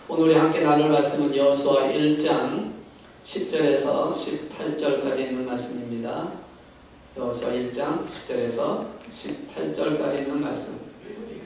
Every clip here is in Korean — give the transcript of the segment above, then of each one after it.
오늘 우리 함께 나눌 말씀은 여호수아 1장 10절에서 18절까지 있는 말씀입니다. 여호수아 1장 10절에서 18절까지 있는 말씀.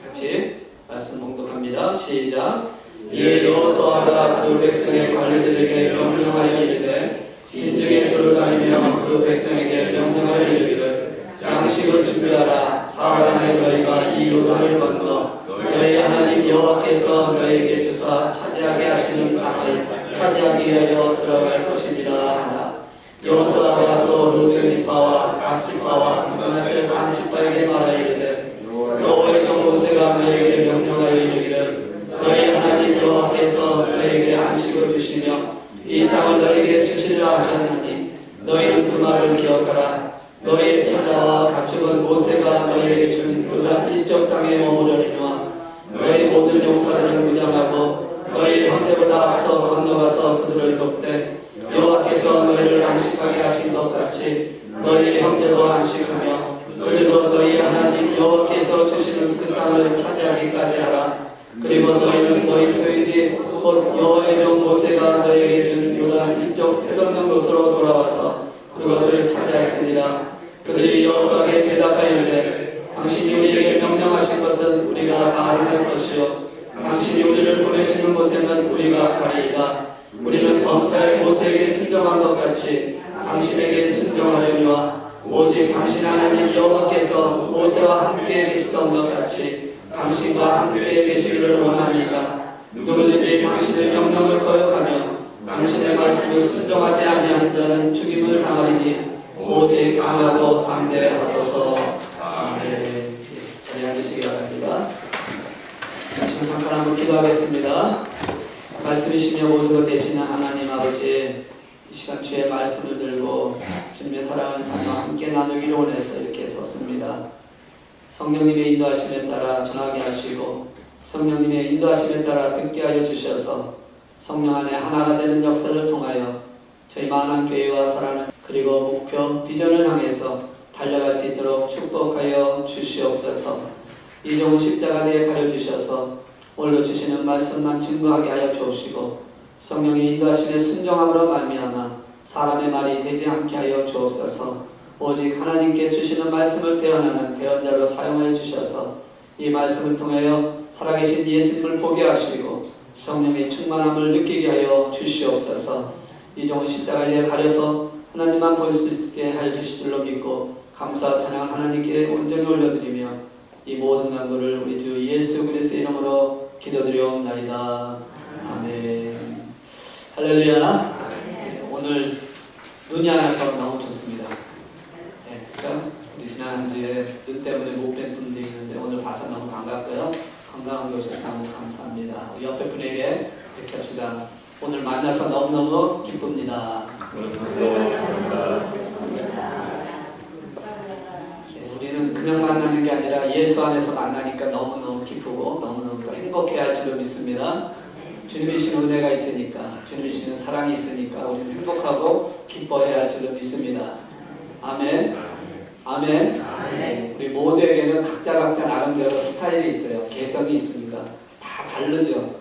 같이 말씀 봉독합니다. 시작. 이에 여호수아가 그 백성의 관리들에게 명령하여 이르되 진중에 들어다니며 그 백성에게 명령하여 이르기를 양식을 준비하라. 사흘 너희가 이 요단을 건너 너희 하나님 여호와께서 너희에게 주사 차지하게 하시는 땅을 차지하기 위하여 들어갈 것이니라 하라. 여호수아가 또 루벤 지파와 갓 지파와 므낫세 단 지파에게 말하여 이르되 여호와의 종 모세가 너희에게 명령하여 이르기를 너희 하나님 여호와께서 너희에게 안식을 주시며 이 땅을 너희에게 주시리라 하셨나니 너희는 그 말을 기억하라. 너희의 처자와 가축은 모세가 너희에게 준 요단 이쪽 땅에 머무르리니와 너희 모든 용사들은 무장하고 너희 형제보다 앞서 건너가서 그들을 돕되 여호와께서 너희를 안식하게 하신 것 같이 너희 형제도 안식하며 그들도 너희 하나님 여호와께서 주시는 그 땅을 차지하기까지 하라. 그리고 너희는 너희 소유지 곧 여호와의 종 모세가 너희에게 준 요단 이쪽 해변는 곳으로 돌아와서 그것을 차지할지니라. 그들이 여호수아에게 대답하여 이르되 당신이 우리에게 명령하신 것은 우리가 다 행할 것이요 당신이 우리를 보내시는 곳에는 우리가 가리이다. 우리는 범사의 모세에게 순종한 것 같이 당신에게 순종하려니와 오직 당신 하나님 여호와께서 모세와 함께 계시던 것 같이 당신과 함께 계시기를 원하니이다. 누구든지 당신의 명령을 거역하며 당신의 말씀을 순종하지 아니하는 자는 죽임을 당하리니 오직 강하고 담대하소서. 아멘. 자리에 앉으시기 바랍니다. 지금 잠깐 한번 기도하겠습니다. 말씀이시며 모든 것 되시는 하나님 아버지, 이 시간 주의 말씀을 들고 주님의 사랑하는 자녀와 함께 나누기를 원해서 이렇게 섰습니다. 성령님의 인도하심에 따라 전하게 하시고 성령님의 인도하심에 따라 듣게 하여 주셔서 성령 안에 하나가 되는 역사를 통하여 저희 만한 교회와 살아가는 그리고 목표 비전을 향해서 달려갈 수 있도록 축복하여 주시옵소서. 이 좋은 십자가대에 가려주셔서 오늘도 주시는 말씀만 증거하게 하여 주옵시고 성령의 인도하심에 순종함으로 말미암아 사람의 말이 되지 않게 하여 주옵소서. 오직 하나님께 주시는 말씀을 대언하는 대언자로 사용하여 주셔서 이 말씀을 통하여 살아계신 예수님을 보게 하시고 성령의 충만함을 느끼게 하여 주시옵소서. 이 종은 십자가에 가려서 하나님만 볼 수 있게 하여 주실 줄로 믿고 감사와 찬양을 하나님께 온전히 올려드리며 이 모든 간구를 우리 주 예수 그리스도의 이름으로 기도드리옵나이다. 아멘. 할렐루야. 오늘 눈이 안 와서 너무 좋습니다. 네, 그렇죠? 우리 지난 한 주에 눈 때문에 못 뵌 분도 있는데 오늘 봐서 너무 반갑고요. 건강하게 오셔서 너무 감사합니다. 우리 옆에 분에게 이렇게 합시다. 오늘 만나서 너무너무 기쁩니다. 네, 우리는 그냥 만나는 게 아니라 예수 안에서 만나니까 너무너무 기쁘고 너무너무 또 행복해야 할 줄로 믿습니다. 주님이 주시는 은혜가 있으니까, 주님이 주시는 사랑이 있으니까 우리는 행복하고 기뻐해야 할 줄로 믿습니다. 아멘. 아멘. 아멘. 우리 모두에게는 각자 나름대로 스타일이 있어요. 개성이 있습니다. 다 다르죠.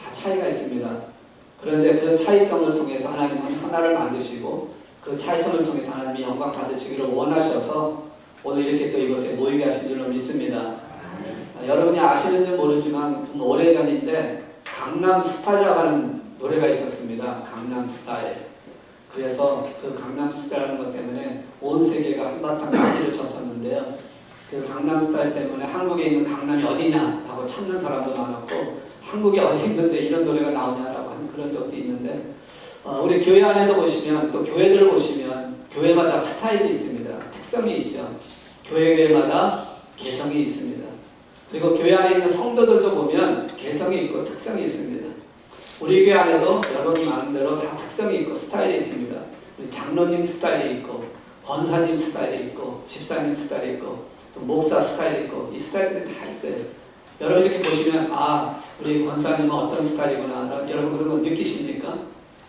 다 차이가 있습니다. 그런데 그 차이점을 통해서 하나님은 하나를 만드시고 그 차이점을 통해서 하나님이 영광 받으시기를 원하셔서 오늘 이렇게 또 이곳에 모이게 하신 줄로 믿습니다. 여러분이 아시는지 모르지만 좀 오래전인데 강남스타일이라고 하는 노래가 있었습니다. 강남스타일. 그래서 그 강남스타일이라는 것 때문에 온 세계가 한바탕 난리를 쳤었는데요. 그 강남스타일 때문에 한국에 있는 강남이 어디냐라고 찾는 사람도 많았고 한국에 어디 있는데 이런 노래가 나오냐라고 하는 그런 적도 있는데 우리 교회 안에도 보시면 또 교회들을 보시면 교회마다 스타일이 있습니다. 특성이 있죠. 교회마다 개성이 있습니다. 그리고 교회 안에 있는 성도들도 보면 개성이 있고 특성이 있습니다. 우리 교회 안에도 여러분 마음대로 다 특성이 있고 스타일이 있습니다. 우리 장로님 스타일이 있고 권사님 스타일이 있고 집사님 스타일이 있고 또 목사 스타일이 있고 이 스타일들이 다 있어요. 여러분 이렇게 보시면 우리 권사님은 어떤 스타일이구나 여러분 그런 거 느끼십니까?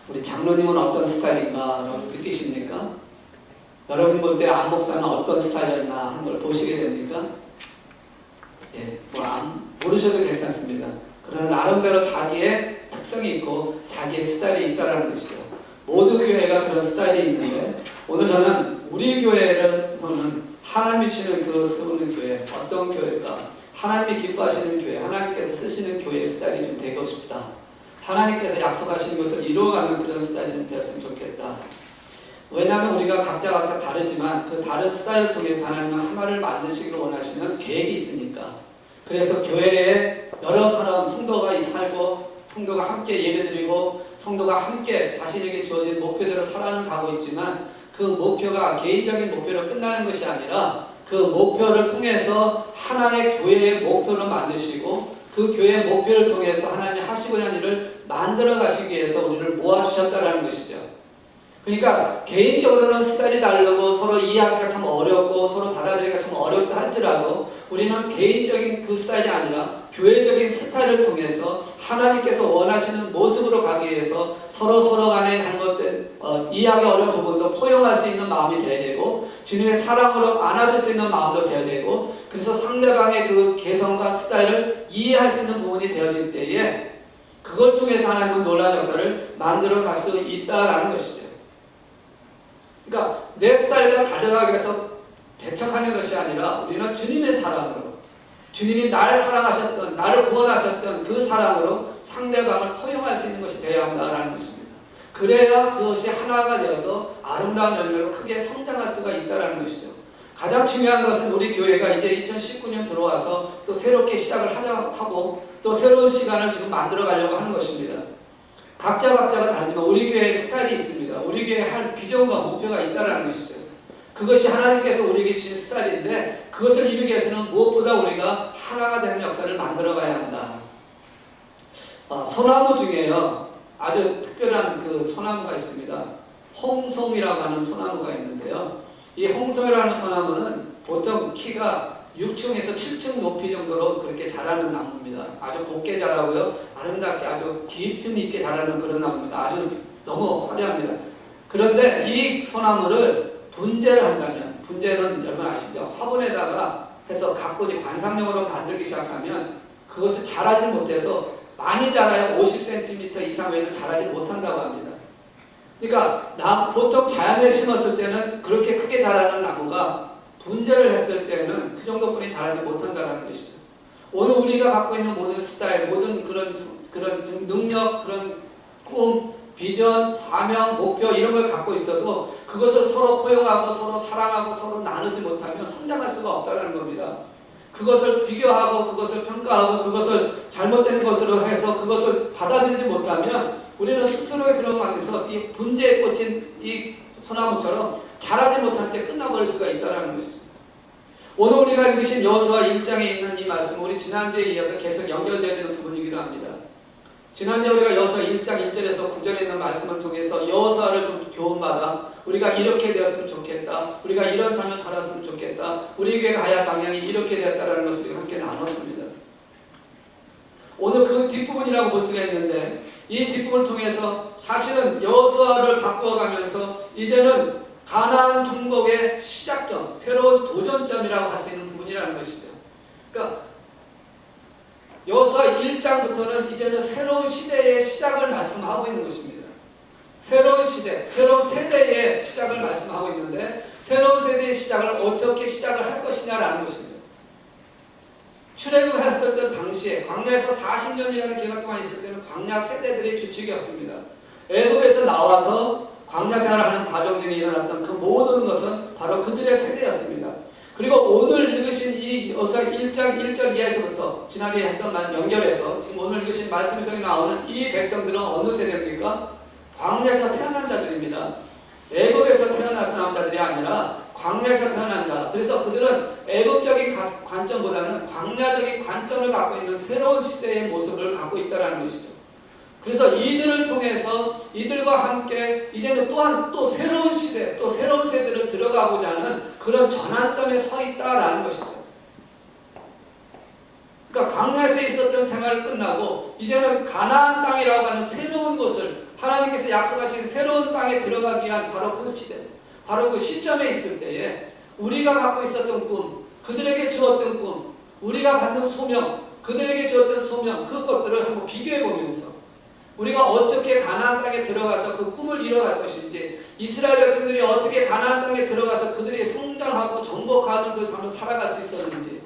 우리 장로님은 어떤 스타일인가 여러분 느끼십니까? 여러분 볼 때 안 목사는 어떤 스타일이었나 하는 걸 보시게 됩니까? 예, 모르셔도 괜찮습니다. 그러나 나름대로 자기의 특성이 있고 자기의 스타일이 있다는 것이죠. 모든 교회가 그런 스타일이 있는데 오늘 저는 우리 교회로는 하나님이 주시는 그 세우는 교회, 어떤 교회일까? 하나님이 기뻐하시는 교회, 하나님께서 쓰시는 교회의 스타일이 좀 되고 싶다. 하나님께서 약속하시는 것을 이루어가는 그런 스타일이 좀 되었으면 좋겠다. 왜냐하면 우리가 각자 다르지만 그 다른 스타일을 통해서 하나님은 하나를 만드시기를 원하시는 계획이 있으니까. 그래서 교회에 여러 사람 성도가 살고 성도가 함께 예배드리고 성도가 함께 자신에게 주어진 목표대로 살아는 가고 있지만 그 목표가 개인적인 목표로 끝나는 것이 아니라 그 목표를 통해서 하나의 교회의 목표를 만드시고 그 교회의 목표를 통해서 하나님이 하시고자 하는 일을 만들어 가시기 위해서 우리를 모아주셨다는 것이죠. 그러니까 개인적으로는 스타일이 다르고 서로 이해하기가 참 어렵고 서로 받아들이기가 참 어렵다 할지라도 우리는 개인적인 그 스타일이 아니라 교회적인 스타일을 통해서 하나님께서 원하시는 모습으로 가기 위해서 서로 간에 잘못된 이해하기 어려운 부분도 포용할 수 있는 마음이 되어야 되고 주님의 사랑으로 안아줄 수 있는 마음도 되어야 되고 그래서 상대방의 그 개성과 스타일을 이해할 수 있는 부분이 되어질 때에 그걸 통해서 하나님은 놀라운 역사를 만들어 갈 수 있다라는 것이죠. 그러니까 내 스타일과 다르다고 해서 배척하는 것이 아니라 우리는 주님의 사랑으로 주님이 나를 사랑하셨던 나를 구원하셨던 그 사랑으로 상대방을 포용할 수 있는 것이 되어야 한다는 것입니다. 그래야 그것이 하나가 되어서 아름다운 열매로 크게 성장할 수가 있다는 것이죠. 가장 중요한 것은 우리 교회가 이제 2019년 들어와서 또 새롭게 시작을 하고 또 새로운 시간을 지금 만들어 가려고 하는 것입니다. 각자가 다르지만 우리 교회의 스타일이 있습니다. 우리 교회에 할 비전과 목표가 있다는 것이죠. 그것이 하나님께서 우리에게 주신 스타일인데 그것을 이루기 위해서는 무엇보다 우리가 하나가 되는 역사를 만들어가야 한다. 소나무 중에요. 아주 특별한 그 소나무가 있습니다. 홍송이라고 하는 소나무가 있는데요. 이 홍송이라는 소나무는 보통 키가 6층에서 7층 높이 정도로 그렇게 자라는 나무입니다. 아주 곱게 자라고요. 아름답게 아주 깊음 있게 자라는 그런 나무입니다. 아주 너무 화려합니다. 그런데 이 소나무를 분재를 한다면, 분재는 여러분 아시죠? 화분에다가 해서 가꾸지 관상용으로 만들기 시작하면 그것을 자라지 못해서 많이 자라야 50cm 이상 외에는 자라지 못한다고 합니다. 그러니까 보통 자연에 심었을 때는 그렇게 크게 자라는 나무가 분재를 했을 때는 그 정도뿐이 자라지 못한다는 것이죠. 오늘 우리가 갖고 있는 모든 스타일, 모든 그런 능력, 그런 꿈, 비전, 사명, 목표 이런 걸 갖고 있어도 그것을 서로 포용하고 서로 사랑하고 서로 나누지 못하면 성장할 수가 없다는 겁니다. 그것을 비교하고 그것을 평가하고 그것을 잘못된 것으로 해서 그것을 받아들이지 못하면 우리는 스스로의 그런 관계에서 이 분재에 꽂힌 이 소나무처럼 자라지 못한 채 끝나버릴 수가 있다는 것이죠. 오늘 우리가 읽으신 여호수아 1장에 있는 이 말씀 우리 지난주에 이어서 계속 연결되어지는 부분이기도 합니다. 지난주에 우리가 여호수아 1장 1절에서 9절에 있는 말씀을 통해서 여호수아를 좀 교훈받아 우리가 이렇게 되었으면 좋겠다. 우리가 이런 삶을 살았으면 좋겠다. 우리 교회가 가야 할 방향이 이렇게 되었다는 것을 우리가 함께 나눴습니다. 오늘 그 뒷부분이라고 볼 수가 있는데 이 뒷부분을 통해서 사실은 여호수아를 바꾸어가면서 이제는 가나안 정복의 시작점, 새로운 도전점이라고 할 수 있는 부분이라는 것이죠. 그러니까 여호수아 1장부터는 이제는 새로운 시대의 시작을 말씀하고 있는 것입니다. 새로운 시대, 새로운 세대의 시작을 말씀하고 있는데 새로운 세대의 시작을 어떻게 시작을 할 것이냐라는 것입니다. 출애굽했을 때 당시에 광야에서 40년이라는 기간 동안 있을 때는 광야 세대들의 주축이었습니다. 애굽에서 나와서 광야 생활을 하는 과정 중에 일어났던 그 모든 것은 바로 그들의 세대였습니다. 그리고 오늘 읽으신 이 여호수아 1장 1절 이하에서부터 지난주에 했던 말 연결해서 지금 오늘 읽으신 말씀 속에 나오는 이 백성들은 어느 세대입니까? 광야에서 태어난 자들입니다. 애굽에서 태어난 자들이 아니라 광야에서 태어난 자. 그래서 그들은 애굽적인 관점보다는 광야적인 관점을 갖고 있는 새로운 시대의 모습을 갖고 있다는 것이죠. 그래서 이들을 통해서 이들과 함께 이제는 또한 또 새로운 시대, 또 새로운 세대를 들어가고자 하는 그런 전환점에 서 있다라는 것이죠. 그러니까 광야에서 있었던 생활을 끝나고 이제는 가나안 땅이라고 하는 새로운 곳을 하나님께서 약속하신 새로운 땅에 들어가기 위한 바로 그 시대, 바로 그 시점에 있을 때에 우리가 갖고 있었던 꿈, 그들에게 주었던 꿈, 우리가 받는 소명, 그들에게 주었던 소명, 그것들을 한번 비교해 보면서 우리가 어떻게 가나안 땅에 들어가서 그 꿈을 이뤄갈 것인지, 이스라엘 백성들이 어떻게 가나안 땅에 들어가서 그들이 성장하고 정복하는 그 삶을 살아갈 수 있었는지,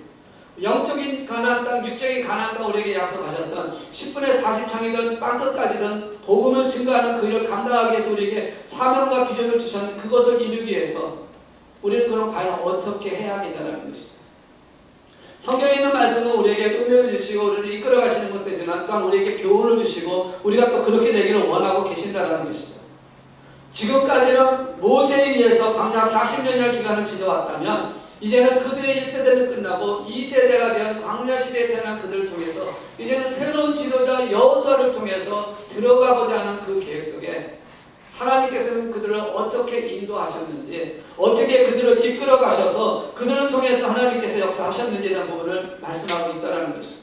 영적인 가나안 땅, 육적인 가나안 땅 우리에게 약속하셨던 10분의 40장이든 땅끝까지든 복음을 증거하는 그 일을 감당하기 위해서 우리에게 사명과 비전을 주셨는 그것을 이루기 위해서 우리는 그럼 과연 어떻게 해야 하겠다는 것이죠. 성경에 있는 말씀은 우리에게 은혜를 주시고 우리를 이끌어 가시는 것도 있지만 또한 우리에게 교훈을 주시고 우리가 또 그렇게 되기를 원하고 계신다는 것이죠. 지금까지는 모세에 의해서 광야 40년이라는 기간을 지내왔다면 이제는 그들의 1세대는 끝나고 2세대가 된 광야 시대에 태어난 그들을 통해서 이제는 새로운 지도자 여호수아를 통해서 들어가고자 하는 그 계획 속에 하나님께서는 그들을 어떻게 인도하셨는지, 어떻게 그들을 이끌어 가셔서 그들을 통해서 하나님께서 역사하셨는지에 대한 부분을 말씀하고 있다는 것이죠.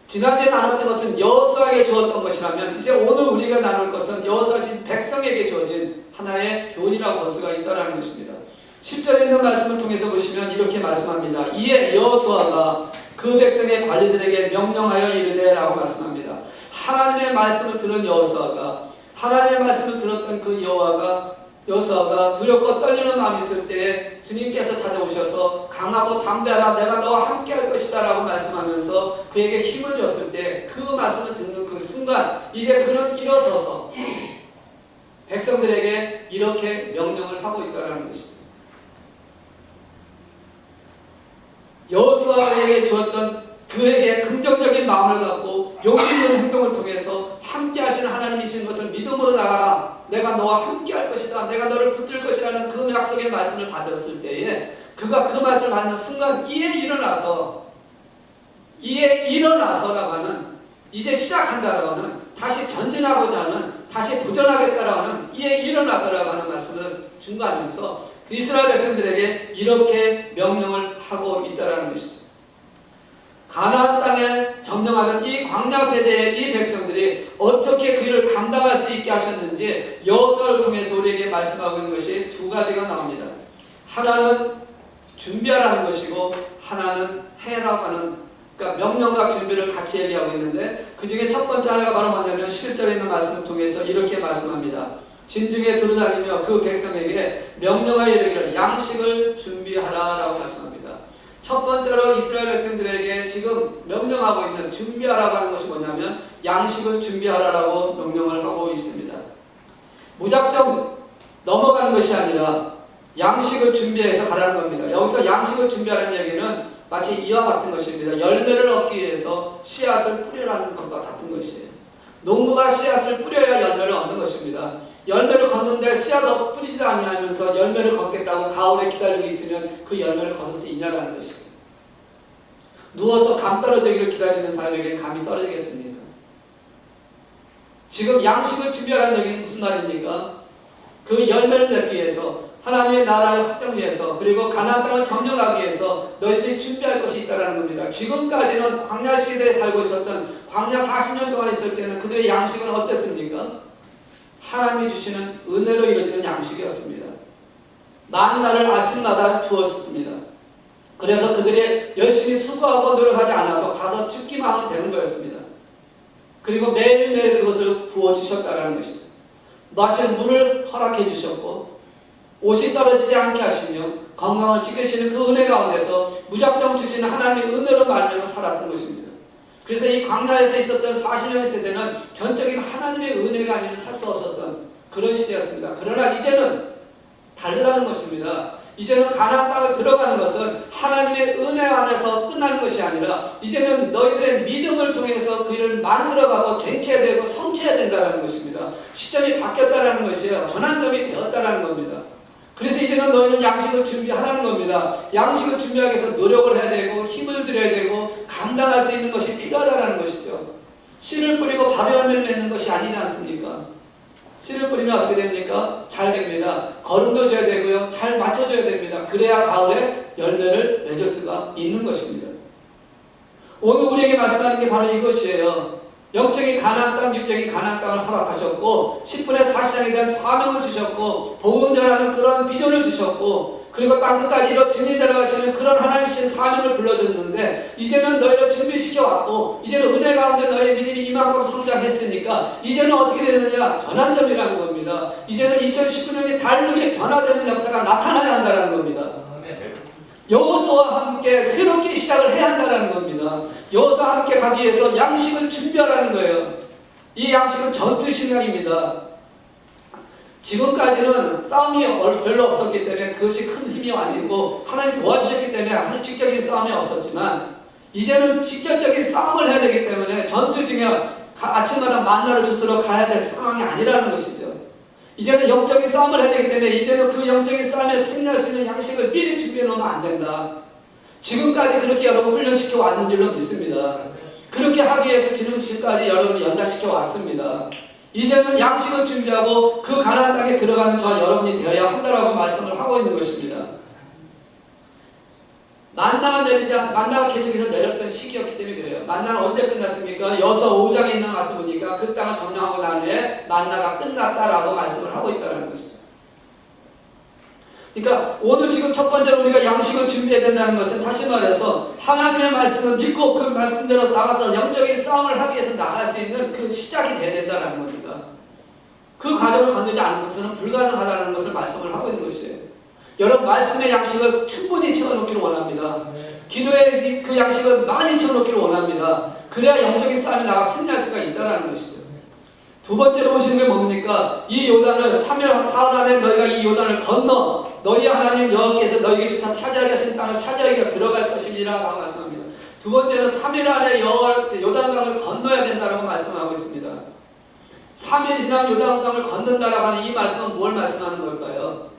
지난주에 나눴던 것은 여호수아에게 주었던 것이라면 이제 오늘 우리가 나눌 것은 여호수아진 백성에게 주어진 하나의 교훈이라고 볼 수가 있다는 것입니다. 10절에 있는 말씀을 통해서 보시면 이렇게 말씀합니다. 이에 여호수아가 그 백성의 관리들에게 명령하여 이르되 라고 말씀합니다. 하나님의 말씀을 들은 여호수아가, 하나님의 말씀을 들었던 그 여호수아가 두렵고 떨리는 마음이 있을 때에 주님께서 찾아오셔서 강하고 담대하라, 내가 너와 함께 할 것이다 라고 말씀하면서 그에게 힘을 줬을 때 그 말씀을 듣는 그 순간 이제 그는 일어서서 백성들에게 이렇게 명령을 하고 있다는 것입니다. 여호수아에게 주었던 그에게 긍정적인 마음을 갖고 용기 있는 행동을 통해서 함께 하시는 하나님이신 것을 믿음으로 나가라, 내가 너와 함께 할 것이다, 내가 너를 붙들 것이라는 그 약속의 말씀을 받았을 때에 그가 그 말씀을 받는 순간 이에 일어나서라고 하는, 이제 시작한다라고 하는, 다시 전진하고자 하는, 다시 도전하겠다라고 하는 이에 일어나서라고 하는 말씀을 증거하면서 이스라엘 백성들에게 이렇게 명령을 하고 있다는 것이죠. 가나안 땅에 점령하던 이 광야 세대의 이 백성들이 어떻게 그 일을 감당할 수 있게 하셨는지 여호수아를 통해서 우리에게 말씀하고 있는 것이 두 가지가 나옵니다. 하나는 준비하라는 것이고 하나는 해라고 하는, 그러니까 명령과 준비를 같이 얘기하고 있는데 그 중에 첫 번째 하나가 바로 뭐냐면 11절에 있는 말씀을 통해서 이렇게 말씀합니다. 진중에 두루다니며 그 백성에게 명령하여 이르기를 양식을 준비하라 라고 말씀합니다. 첫 번째로 이스라엘 백성들에게 지금 명령하고 있는 준비하라고 하는 것이 뭐냐면 양식을 준비하라라고 명령을 하고 있습니다. 무작정 넘어가는 것이 아니라 양식을 준비해서 가라는 겁니다. 여기서 양식을 준비하라는 얘기는 마치 이와 같은 것입니다. 열매를 얻기 위해서 씨앗을 뿌리라는 것과 같은 것이에요. 농부가 씨앗을 뿌려야 열매를 얻는 것입니다. 열매를 걷는데 씨앗 뿌리지도 아니하면서 열매를 걷겠다고 가을에 기다리고 있으면 그 열매를 거둘 수 있냐라는 것이에요. 누워서 감 떨어지기를 기다리는 사람에게 감이 떨어지겠습니까? 지금 양식을 준비하라는 얘기는 무슨 말입니까? 그 열매를 맺기 위해서, 하나님의 나라를 확장 위해서, 그리고 가나안 땅을 점령하기 위해서 너희들이 준비할 것이 있다는 겁니다. 지금까지는 광야 시대에 살고 있었던, 광야 40년 동안 있을 때는 그들의 양식은 어땠습니까? 하나님이 주시는 은혜로 이루어지는 양식이었습니다. 만나를 아침마다 주었습니다. 그래서 그들이 열심히 수고하고 노력하지 않아도 가서 죽기만 하면 되는 거였습니다. 그리고 매일매일 그것을 부어주셨다는 것이죠. 마실 물을 허락해 주셨고 옷이 떨어지지 않게 하시며 건강을 지키시는 그 은혜 가운데서 무작정 주시는 하나님의 은혜로 말미암아 살았던 것입니다. 그래서 이 광야에서 있었던 40년의 세대는 전적인 하나님의 은혜가 아니면 살 수 없었던 그런 시대였습니다. 그러나 이제는 다르다는 것입니다. 이제는 가나안 땅을 들어가는 것은 하나님의 은혜 안에서 끝나는 것이 아니라 이제는 너희들의 믿음을 통해서 그 일을 만들어가고 쟁취해야 되고 성취해야 된다는 것입니다. 시점이 바뀌었다는 것이에요. 전환점이 되었다는 겁니다. 그래서 이제는 너희는 양식을 준비하라는 겁니다. 양식을 준비하기 위해서 노력을 해야 되고 힘을 들여야 되고 감당할 수 있는 것이 필요하다는 것이죠. 씨를 뿌리고 바로 열매를 맺는 것이 아니지 않습니까? 씨를 뿌리면 어떻게 됩니까? 잘 됩니다. 거름도 줘야 되고요. 잘 맞춰줘야 됩니다. 그래야 가을에 열매를 맺을 수가 있는 것입니다. 오늘 우리에게 말씀하는 게 바로 이것이에요. 영적인 가나안 땅, 육적인 가나안 땅을 허락하셨고 10분의 40장에 대한 사명을 주셨고 복음 전하는 그런 비전을 주셨고 그리고 땅끝까지 이로 증인 데려가시는 그런 하나님 주신 사명을 불러줬는데 이제는 너희를 준비시켜왔고 이제는 은혜 가운데 너희의 믿음이 이만큼 성장했으니까 이제는 어떻게 되느냐? 전환점이라는 겁니다. 이제는 2019년이 다르게 변화되는 역사가 나타나야 한다는 겁니다. 여호수아와 함께 새롭게 시작을 해야 한다는 겁니다. 여호수아와 함께 가기 위해서 양식을 준비하라는 거예요. 이 양식은 전투 신앙입니다. 지금까지는 싸움이 별로 없었기 때문에 그것이 큰 힘이 아니고 하나님 도와주셨기 때문에 하나님 직접적인 싸움이 없었지만 이제는 직접적인 싸움을 해야 되기 때문에 전투 중에 아침마다 만나를 주스러 가야 될 상황이 아니라는 것이죠. 이제는 영적인 싸움을 해야 되기 때문에 이제는 그 영적인 싸움에 승리할 수 있는 양식을 미리 준비해 놓으면 안 된다. 지금까지 그렇게 여러분 훈련시켜 왔는 줄로 믿습니다. 그렇게 하기 위해서 지금까지 여러분을 연단시켜 왔습니다. 이제는 양식을 준비하고 그 가나안 땅에 들어가는 저 여러분이 되어야 한다라고 말씀을 하고 있는 것입니다. 만나가 계속해서 내렸던 시기였기 때문에 그래요. 만나는 언제 끝났습니까? 여호수아 5장에 있는 가서 보니까 그 땅을 점령하고 난 후에 만나가 끝났다라고 말씀을 하고 있다는 것이죠. 그러니까 오늘 지금 첫 번째로 우리가 양식을 준비해야 된다는 것은 다시 말해서 하나님의 말씀을 믿고 그 말씀대로 나가서 영적인 싸움을 하기 위해서 나갈 수 있는 그 시작이 돼야 된다는 겁니다. 그 과정을 건너지 않는 것은 불가능하다는 것을 말씀을 하고 있는 것이에요. 여러분 말씀의 양식을 충분히 채워놓기를 원합니다. 기도의 그 양식을 많이 채워놓기를 원합니다. 그래야 영적인 싸움에 나가 승리할 수가 있다는 것이죠. 두 번째로 보시는 게 뭡니까? 이 요단을 3일 사흘 안에 너희가 이 요단을 건너 너희 하나님 여호와께서 너희에게 주사 차지하게 하신 땅을 차지하기가 들어갈 것이니라 라고 말씀합니다. 두 번째는 3일 안에 요단강을 건너야 된다고 말씀하고 있습니다. 3일 지나면 요단강을 건넌다라고 하는 이 말씀은 뭘 말씀하는 걸까요?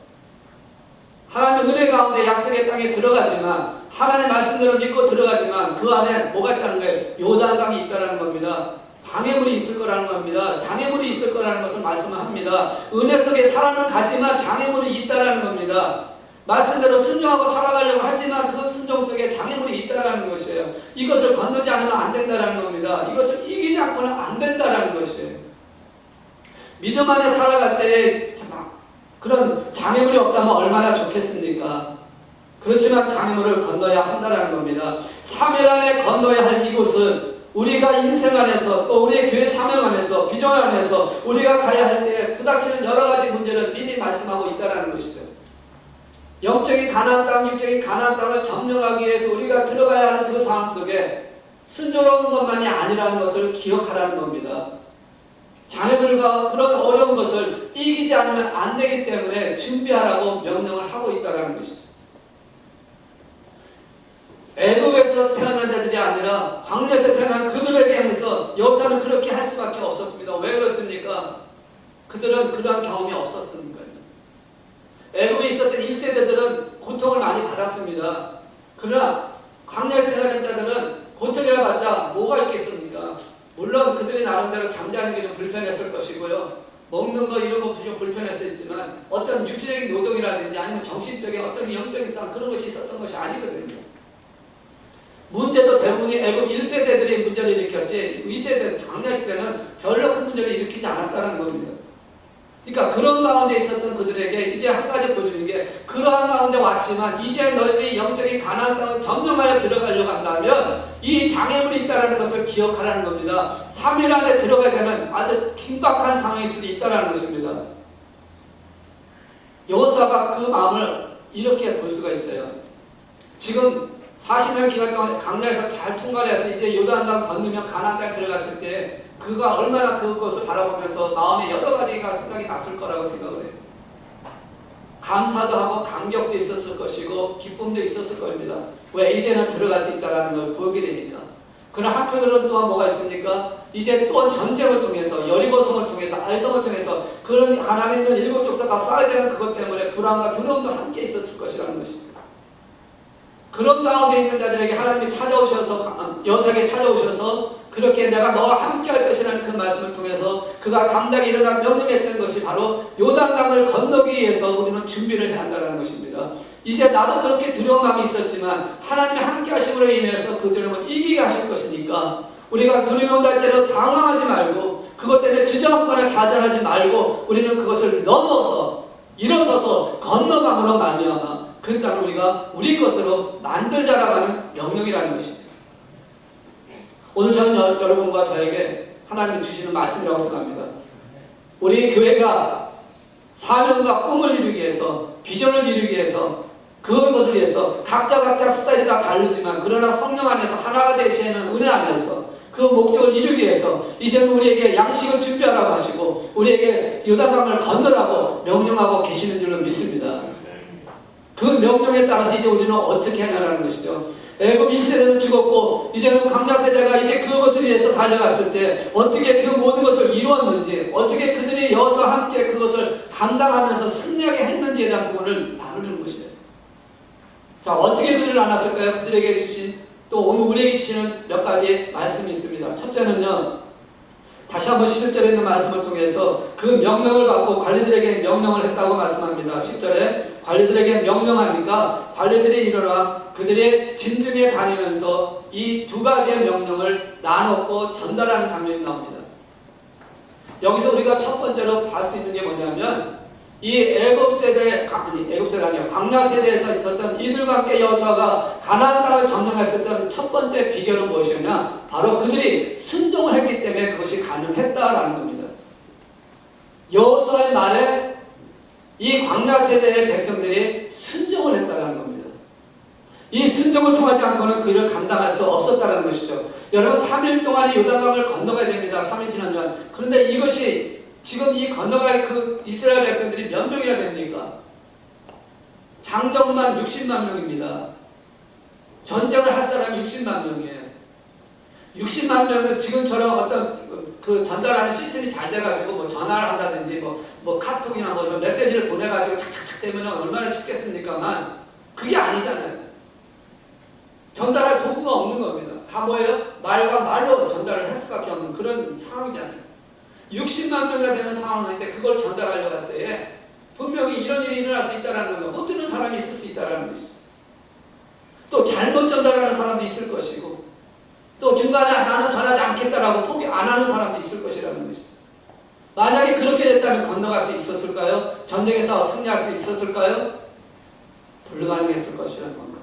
하나님 은혜 가운데 약속의 땅에 들어가지만 하나님의 말씀대로 믿고 들어가지만 그 안에 뭐가 있다는 거예요? 요단강이 있다는 겁니다. 방해물이 있을 거라는 겁니다. 장애물이 있을 거라는 것을 말씀을 합니다. 은혜 속에 살아는 가지만 장애물이 있다는 겁니다. 말씀대로 순종하고 살아가려고 하지만 그 순종 속에 장애물이 있다는 것이에요. 이것을 건너지 않으면 안 된다는 겁니다. 이것을 이기지 않고는 안 된다는 것이에요. 믿음 안에 살아갈 때 그런 장애물이 없다면 얼마나 좋겠습니까? 그렇지만 장애물을 건너야 한다는 겁니다. 3일 안에 건너야 할 이곳은 우리가 인생 안에서 또 우리의 교회 사명 안에서 비전 안에서 우리가 가야 할 때 부닥치는 여러 가지 문제를 미리 말씀하고 있다는 것이죠. 영적인 가나안 땅, 육적인 가나안 땅을 점령하기 위해서 우리가 들어가야 하는 그 상황 속에 순조로운 것만이 아니라는 것을 기억하라는 겁니다. 장애물과 그런 어려운 것을 이기지 않으면 안 되기 때문에 준비하라고 명령을 하고 있다는 것이죠. 애굽에서 태어난 자들이 아니라 광야에서 태어난 그들에게 해서 여호수아는 그렇게 할 수밖에 없었습니다. 왜 그렇습니까? 그들은 그러한 경험이 없었으니까요. 애굽에 있었던 1세대들은 고통을 많이 받았습니다. 그러나 광야에서 태어난 자들은 고통이라 봤자 뭐가 있겠습니까? 물론 그들이 나름대로 잠자는 게 좀 불편했을 것이고요. 먹는 거 이런 거 좀 불편했었지만 어떤 육체적인 노동이라든지 아니면 정신적인 어떤 영적인 싸움 그런 것이 있었던 것이 아니거든요. 문제도 대부분이 애굽 1세대들이 문제를 일으켰지 2세대, 광야시대는 별로 큰 문제를 일으키지 않았다는 겁니다. 그러니까 그런 가운데 있었던 그들에게 이제 한 가지 보여주는 게 그러한 가운데 왔지만 이제 너희들이 영적인 가나안 땅을 점령하여 들어가려고 한다면 이 장애물이 있다는 것을 기억하라는 겁니다. 3일 안에 들어가야 되는 아주 긴박한 상황일 수도 있다는 것입니다. 여호수아가 그 마음을 이렇게 볼 수가 있어요. 지금 40년 기간 동안 광야에서 잘 통과를 해서 이제 요단강 건너면 가나안 땅에 들어갔을 때 그가 얼마나 그것을 바라보면서 마음에 여러 가지가 생각이 났을 거라고 생각을 해요. 감사도 하고 감격도 있었을 것이고 기쁨도 있었을 겁니다. 왜? 이제는 들어갈 수 있다는 걸 보게 되니까. 그러나 한편으로는 또한 뭐가 있습니까? 이제 또한 전쟁을 통해서 여리고성을 통해서 아이성을 통해서 그런 가나안에 있는 7족속과 싸워야 되는 그것 때문에 불안과 두려움도 함께 있었을 것이라는 것입니다. 그런 가운데 있는 자들에게 하나님이 찾아오셔서 여호수아에게 찾아오셔서 그렇게 내가 너와 함께 할 것이라는 그 말씀을 통해서 그가 당당히 일어나 명령했던 것이 바로 요단강을 건너기 위해서 우리는 준비를 해야 한다는 것입니다. 이제 나도 그렇게 두려운 마음이 있었지만 하나님의 함께 하심으로 인해서 그 두려움을 이기게 하실 것이니까 우리가 두려움 온다 할지라도 당황하지 말고 그것 때문에 주저앉거나 좌절하지 말고 우리는 그것을 넘어서 일어서서 건너감으로 말미암아 그 땅을 우리가 우리 것으로 만들자라고 하는 명령이라는 것이죠. 오늘 저는 여러분과 저에게 하나님이 주시는 말씀이라고 생각합니다. 우리 교회가 사명과 꿈을 이루기 위해서, 비전을 이루기 위해서, 그것을 위해서 각자 스타일이 다 다르지만 그러나 성령 안에서 하나가 되시는 은혜 안에서 그 목적을 이루기 위해서 이제는 우리에게 양식을 준비하라고 하시고 우리에게 요단강을 건너라고 명령하고 계시는 줄로 믿습니다. 그 명령에 따라서 이제 우리는 어떻게 하냐라는 것이죠. 애굽 1세대는 죽었고 이제는 광야 세대가 이제 그것을 위해서 달려갔을 때 어떻게 그 모든 것을 이루었는지, 어떻게 그들이 여호수아와 함께 그것을 감당하면서 승리하게 했는지에 대한 부분을 나누는 것이에요. 자, 어떻게 그들을 나눴을까요? 그들에게 주신, 또 오늘 우리에게 주시는 몇 가지 말씀이 있습니다. 첫째는요, 다시 한번 11절에 있는 말씀을 통해서 그 명령을 받고 관리들에게 명령을 했다고 말씀합니다. 10절에 관리들에게 명령하니까 관리들이 일어나 그들의 진중에 다니면서 이 두 가지의 명령을 나눴고 전달하는 장면이 나옵니다. 여기서 우리가 첫 번째로 볼 수 있는 게 뭐냐면 이 애굽 세대, 애굽 세대 아니요, 광야 세대에서 있었던 이들과 함께 여호수아가 가나안 땅을 점령했었던 첫 번째 비결은 무엇이었냐? 바로 그들이 순종을 했기 때문에 그것이 가능했다라는 겁니다. 여호수아의 말에 이 광야 세대의 백성들이 순종을 했다라는 겁니다. 이 순종을 통하지 않고는 그를 감당할 수 없었다는 것이죠. 여러분 3일 동안에 요단강을 건너가야 됩니다. 3일 지나면. 그런데 이것이 지금 이 건너갈 그 이스라엘 백성들이 몇 명이나 됩니까? 장정만 60만 명입니다. 전쟁을 할 사람이 60만 명이에요. 60만 명은 지금처럼 어떤 그 전달하는 시스템이 잘 돼가지고 뭐 전화를 한다든지 뭐 카톡이나 뭐 이런 메시지를 보내가지고 착착착 되면 얼마나 쉽겠습니까만 그게 아니잖아요. 전달할 도구가 없는 겁니다. 다 뭐예요? 말과 말로 전달을 할 수밖에 없는 그런 상황이잖아요. 60만 명이나 되는 상황인데 그걸 전달하려고 할 때에 분명히 이런 일이 일어날 수 있다는 거, 못 듣는 사람이 있을 수 있다는 것이죠. 또 잘못 전달하는 사람도 있을 것이고 또 중간에 나는 전하지 않겠다라고 포기 안 하는 사람도 있을 것이라는 것이죠. 만약에 그렇게 됐다면 건너갈 수 있었을까요? 전쟁에서 승리할 수 있었을까요? 불가능했을 것이라는 겁니다.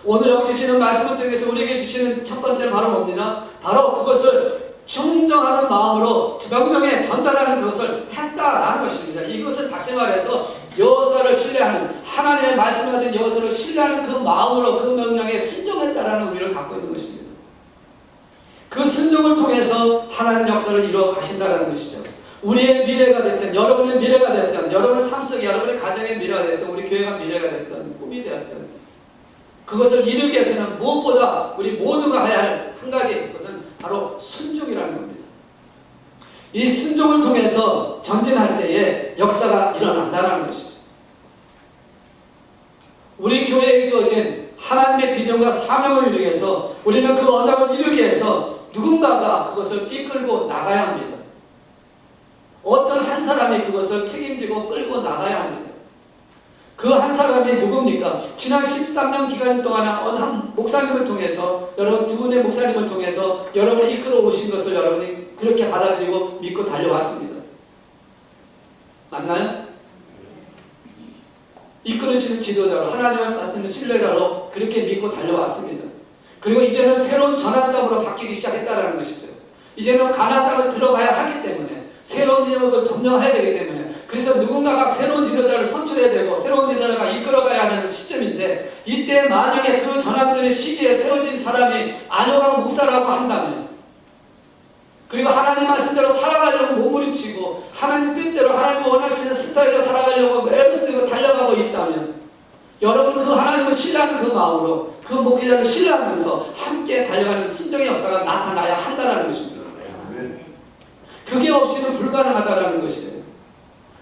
오늘 여기 주시는 말씀을 통해서 우리에게 주시는 첫 번째는 바로 뭡니다? 바로 그것을 충정하는 마음으로 명령에 전달하는 것을 했다라는 것입니다. 이것은 다시 말해서 여호수아를 신뢰하는, 하나님의 말씀을 가진 여호수아를 신뢰하는 그 마음으로 그 명령에 순종했다라는 의미를 갖고 있는 것입니다. 그 순종을 통해서 하나님 역사를 이루어 가신다라는 것이죠. 우리의 미래가 됐든, 여러분의 미래가 됐든, 여러분의 삶 속에 여러분의 가정의 미래가 됐든, 우리 교회가 미래가 됐든, 꿈이 되었든 그것을 이루기 위해서는 무엇보다 우리 모두가 해야 할 한 가지 것은 바로 순종이라는 겁니다. 이 순종을 통해서 전진할 때에 역사가 일어난다는 것이죠. 우리 교회에 주어진 하나님의 비전과 사명을 이루기 위해서 우리는 그 언약을 이루기 위해서 누군가가 그것을 이끌고 나가야 합니다. 어떤 한 사람이 그것을 책임지고 끌고 나가야 합니다. 그 한 사람이 누굽니까? 지난 13년 기간 동안 어느 한 목사님을 통해서, 여러분 두 분의 목사님을 통해서 여러분이 이끌어 오신 것을 여러분이 그렇게 받아들이고 믿고 달려왔습니다. 맞나요? 이끌으시는 지도자로, 하나님의 말씀을 신뢰자로 그렇게 믿고 달려왔습니다. 그리고 이제는 새로운 전환점으로 바뀌기 시작했다는 것이죠. 이제는 가나안 땅을 들어가야 하기 때문에, 새로운 지역을 점령해야 되기 때문에, 그래서 누군가가 새로운 지도자를 선출해야 되고 새로운 지도자가 이끌어가야 하는 시점인데, 이때 만약에 그 전환점의 시기에 세워진 사람이 안효강 목사라고 한다면, 그리고 하나님 말씀대로 살아가려고 몸부림치고 하나님 뜻대로 하나님 원하시는 스타일로 살아가려고 애를 쓰고 달려가고 있다면, 여러분은 그 하나님을 신뢰하는 그 마음으로 그 목회자를 신뢰하면서 함께 달려가는 순종의 역사가 나타나야 한다는 것입니다. 그게 없이는 불가능하다는 것이에요.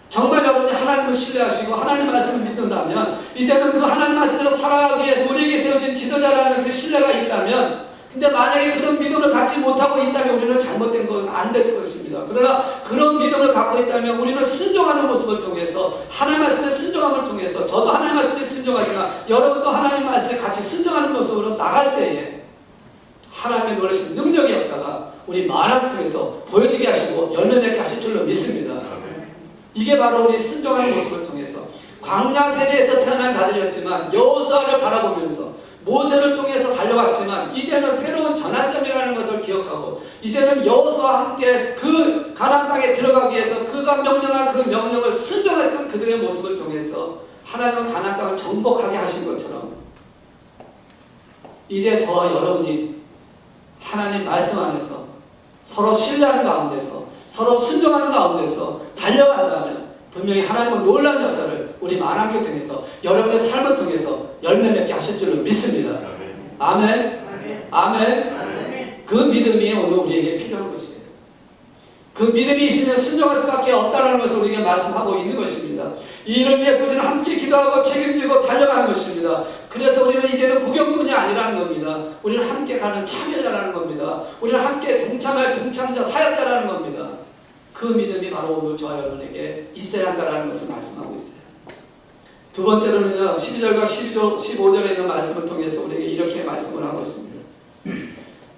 정말 여러분이 하나님을 신뢰하시고 하나님 말씀을 믿는다면, 이제는 그 하나님 말씀대로 살아가기 위해서 우리에게 세워진 지도자라는 그 신뢰가 있다면, 근데 만약에 그런 믿음을 갖지 못하고 있다면 우리는 잘못된 것, 안 될 것입니다. 그러나 그런 믿음을 갖고 있다면 우리는 순종하는 모습을 통해서, 하나님 말씀에 순종함을 통해서, 저도 하나님 말씀에 순종하지만 여러분도 하나님 말씀에 같이 순종하는 모습으로 나갈 때에 하나님의 놀라신 능력의 역사가 우리 만화를 통해서 보여지게 하시고 열매 맺게 하실 줄로 믿습니다. 이게 바로 우리 순종하는 모습을 통해서, 광야 세대에서 태어난 자들이었지만 여호수아를 바라보면서 모세를 통해서 달려왔지만 이제는 새로운 전환점이라는 것을 기억하고 이제는 여호수아와 함께 그 가나안 땅에 들어가기 위해서 그가 명령한 그 명령을 순종했던 그들의 모습을 통해서 하나님은 가나안 땅을 정복하게 하신 것처럼 이제 저와 여러분이 하나님 말씀 안에서 서로 신뢰하는 가운데서 서로 순종하는 가운데서 달려간다면 분명히 하나님은 놀라운 역사를 우리 만왕교 통해서 여러분의 삶을 통해서 열매 맺게 하실 줄로 믿습니다. 아멘. 아멘. 그 믿음이 오늘 우리에게 필요한 것이에요. 그 믿음이 있으면 순종할 수밖에 없다는 것을 우리에게 말씀하고 있는 것입니다. 이 일을 위해서 우리는 함께 기도하고 책임지고 달려가는 것입니다. 그래서 우리는 이제는 구경꾼이 아니라는 겁니다. 우리는 함께 가는 참여자라는 겁니다. 우리는 함께 동참할 동참자, 사역자라는 겁니다. 그 믿음이 바로 오늘 저와 여러분에게 있어야 한다는 것을 말씀하고 있어요. 두 번째로는요, 12절과 15절에 있는 말씀을 통해서 우리에게 이렇게 말씀을 하고 있습니다.